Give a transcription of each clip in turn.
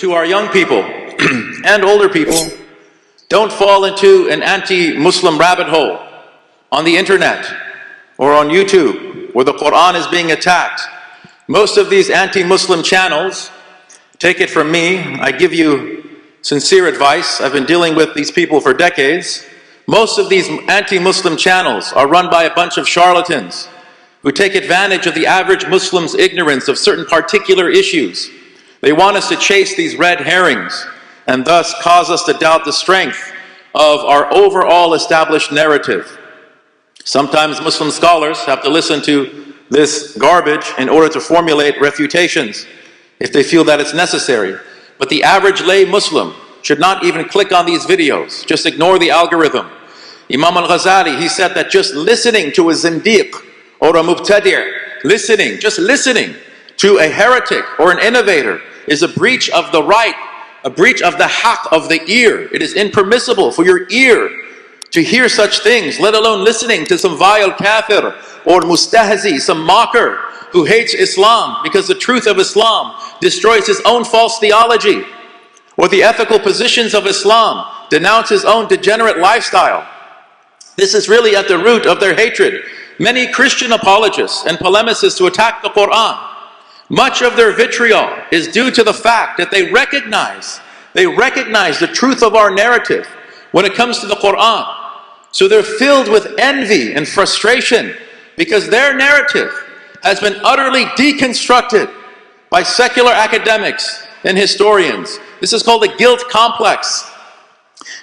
to our young people and older people, don't fall into an anti-Muslim rabbit hole on the internet or on YouTube where the Quran is being attacked. Most of these anti-Muslim channels, take it from me, I give you sincere advice, I've been dealing with these people for decades. Most of these anti-Muslim channels are run by a bunch of charlatans who take advantage of the average Muslim's ignorance of certain particular issues. They want us to chase these red herrings and thus cause us to doubt the strength of our overall established narrative. Sometimes Muslim scholars have to listen to this garbage in order to formulate refutations if they feel that it's necessary. But the average lay Muslim should not even click on these videos. Just ignore the algorithm. Imam al-Ghazali, he said that just listening to a zindiq or a mubtadi', just listening to a heretic or an innovator is a breach of the right, a breach of the haqq of the ear. It is impermissible for your ear to hear such things, let alone listening to some vile kafir or mustahzi, some mocker who hates Islam because the truth of Islam destroys his own false theology, or the ethical positions of Islam denounce his own degenerate lifestyle. This is really at the root of their hatred. Many Christian apologists and polemicists who attack the Quran, much of their vitriol is due to the fact that they recognize the truth of our narrative when it comes to the Quran. So they're filled with envy and frustration because their narrative has been utterly deconstructed by secular academics and historians. This is called the guilt complex.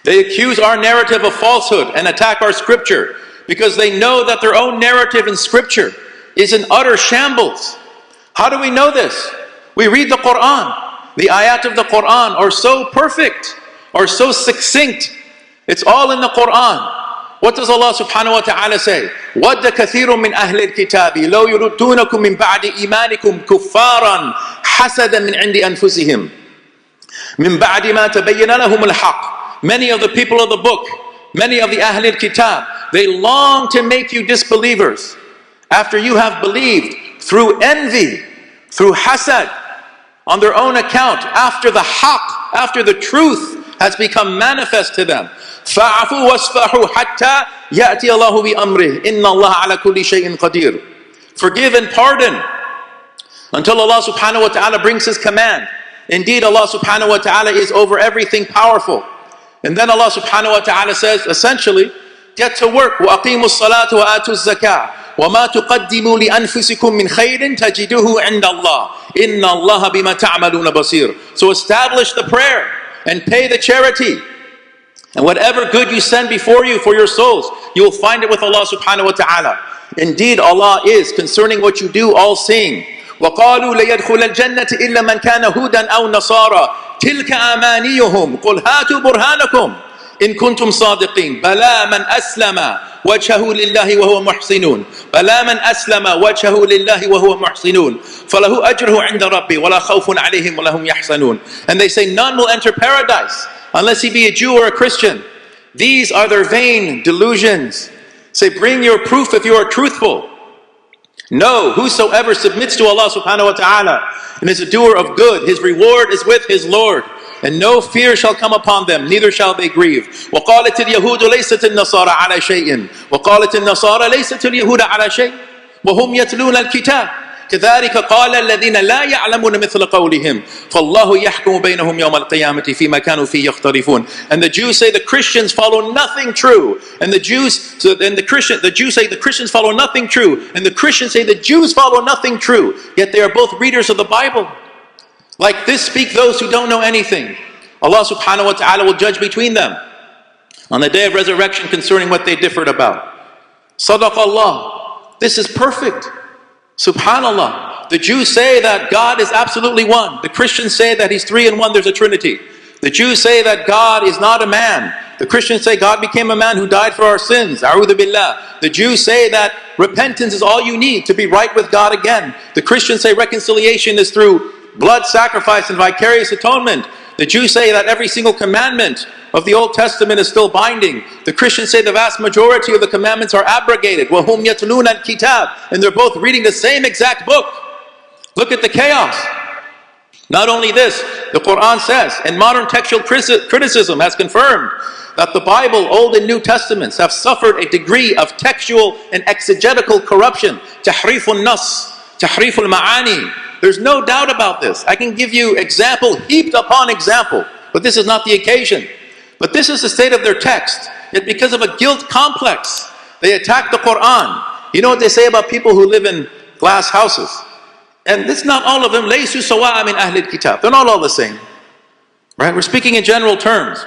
They accuse our narrative of falsehood and attack our scripture because they know that their own narrative in scripture is in utter shambles. How do we know this? We read the Quran. The ayat of the Quran are so perfect, are so succinct. It's all in the Quran. What does Allah subhanahu wa ta'ala say? وَدَّ كَثِيرٌ مِّنْ أَهْلِ الْكِتَابِ لَوْ يُرُدُّونَكُم مِّن بَعْدِ إِيمَانِكُمْ كُفَّارًا حَسَدًا مِّنْ عِندِ أَنفُسِهِمْ مِّن بَعْدِ مَا تَبَيَّنَ لَهُمُ الْحَقُّ. Many of the people of the book, many of the Ahl al-Kitab, they long to make you disbelievers after you have believed through envy, through hasad, on their own account, after the haqq, after the truth has become manifest to them. فَاعْفُوا وَاسْفَحُوا حَتَّى يَأْتِيَ اللَّهُ بِأَمْرِهِ إِنَّ اللَّهَ عَلَى كُلِّ شَيْءٍ قَدِيرٌ. Forgive and pardon until Allah subhanahu wa ta'ala brings His command. Indeed, Allah subhanahu wa ta'ala is over everything powerful. And then Allah subhanahu wa ta'ala says, essentially, get to work. وَأَقِيمُوا الصَّلَاةَ وَآتُوا الزَّكَاةَ وَمَا تُقَدِّمُوا لِأَنفُسِكُم مِّنْ خَيْرٍ تَجِدُوهُ عِندَ اللَّهِ إِنَّ اللَّهَ بِمَا تَعْمَلُونَ بَصِيرٌ. So establish the prayer and pay the charity. And whatever good you send before you for your souls, you will find it with Allah subhanahu wa ta'ala. Indeed, Allah is, concerning what you do, all-seeing. وَقَالُوا لَيَدْخُلَ الْجَنَّةِ إِلَّا مَنْ كَانَ هُودًا أَوْ نَصَارًا تِلْكَ أَمَانِيُّهُمْ قُلْ هَاتُوا بُرْهَانَكُمْ إِن كُنتُمْ صَادِقِينَ بَلَى مَنْ أَسْلَمَ وَجْهَهُ لِلَّهِ وَهُوَ مُحْسِنٌ بَلَى مَنْ أَسْلَمَ وَجْهَهُ لِلَّهِ وَهُوَ مُحْسِنٌ فَلَهُ أَجْرُهُ عِنْدَ رَبِّهِ وَلَا خَوْفٌ عَلَيْهِمْ وَلَا هُمْ يَحْزَنُونَ. And they say none will enter paradise unless he be a Jew or a Christian. These are their vain delusions. Say, bring your proof if you are truthful. No, whosoever submits to Allah subhanahu wa ta'ala and is a doer of good, his reward is with his Lord, and no fear shall come upon them, neither shall they grieve. وَقَالَتِ الْيَهُودُ لَيْسَتِ النَّصَارَى عَلَى شَيْءٍ وَقَالَتِ النَّصَارَى لَيْسَتِ الْيَهُودَ عَلى شَيْءٍ وَهُمْ يَتْلُونَ الْكِتَابَ كذلك قال الذين لا يعلمون مثل قولهم فالله يحكم بينهم يوم القيامة فيما كانوا فيه يختلفون. And the Jews say the Christians follow nothing true, and the Jews say the Christians follow nothing true, and the Christians say the Jews follow nothing true. Yet they are both readers of the Bible. Like this speak those who don't know anything. Allah subhanahu wa ta'ala will judge between them on the day of resurrection concerning what they differed about. Sadaq Allah. This is perfect. Subhanallah. The Jews say that God is absolutely one. The Christians say that He's three in one, there's a Trinity. The Jews say that God is not a man. The Christians say God became a man who died for our sins. A'udhu billah. The Jews say that repentance is all you need to be right with God again. The Christians say reconciliation is through blood sacrifice and vicarious atonement. The Jews say that every single commandment of the Old Testament is still binding. The Christians say the vast majority of the commandments are abrogated. وَهُمْ يَتْلُونَ الْكِتَابِ. And they're both reading the same exact book. Look at the chaos. Not only this, the Quran says, and modern textual criticism has confirmed that the Bible, Old and New Testaments, have suffered a degree of textual and exegetical corruption. Tahrifun nas, tahriful ma'ani. There's no doubt about this. I can give you example heaped upon example, but this is not the occasion. But this is the state of their text. Yet because of a guilt complex, they attack the Quran. You know what they say about people who live in glass houses? And it's not all of them. لَيْسُوا سَوَاءً مِنْ أَهْلِ الْكِتَابِ. They're not all the same. Right? We're speaking in general terms.